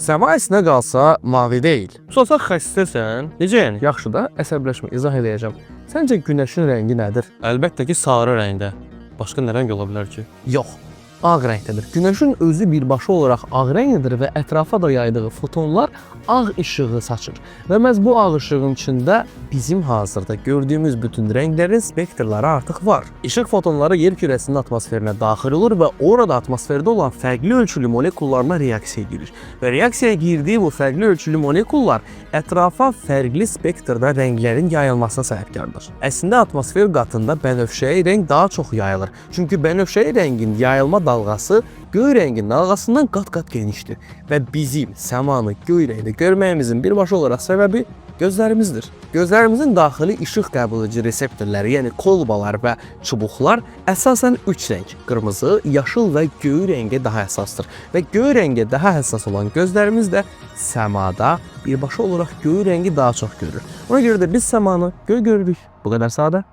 Səma əslində qalsa mavi deyil. Susaq xəstəsən. Necə yəni? Yaxşı da, əsəbləşmə, izah edəcəm. Səncə günəşin rəngi nədir? Əlbəttə ki, sarı rəngdə. Başqa nə rəng ola bilər ki? Yox, ağ rəngdədir. Günəşin özü birbaşa olaraq ağ rəngdədir və ətrafa da yaydığı fotonlar ağ işığı saçır. Və məhz bu ağ işığın içində bizim hazırda gördüyümüz bütün rənglərin spektrləri artıq var. İşıq fotonları yer kürəsinin atmosferinə daxil olur və orada atmosferdə olan fərqli ölçülü molekullarla reaksiya girir. Və reaksiyaya girdiyi bu fərqli ölçülü molekullar ətrafa fərqli spektrdə rənglərin yayılmasına səbəbkardır. Əslində atmosfer qatında bənövşəyi rəng daha çox yayılır. Çünki bənövşəyi rəngin yayılma dalğası göy rəngin dalğasından qat-qat genişdir və bizim səmanı göy rəngdə görməyimizin birbaşa olaraq səbəbi gözlərimizdir. Gözlərimizin daxili işıq qəbul edici reseptorları, yəni kolbalar və çubuqlar əsasən 3 rəng: qırmızı, yaşıl və göy rəngə daha həssasdır. Və göy rəngə daha həssas olan gözlərimiz də səmada birbaşa olaraq göy rəngi daha çox görür. Ona görə də biz səmanı göy görürük. Bu qədər sadə.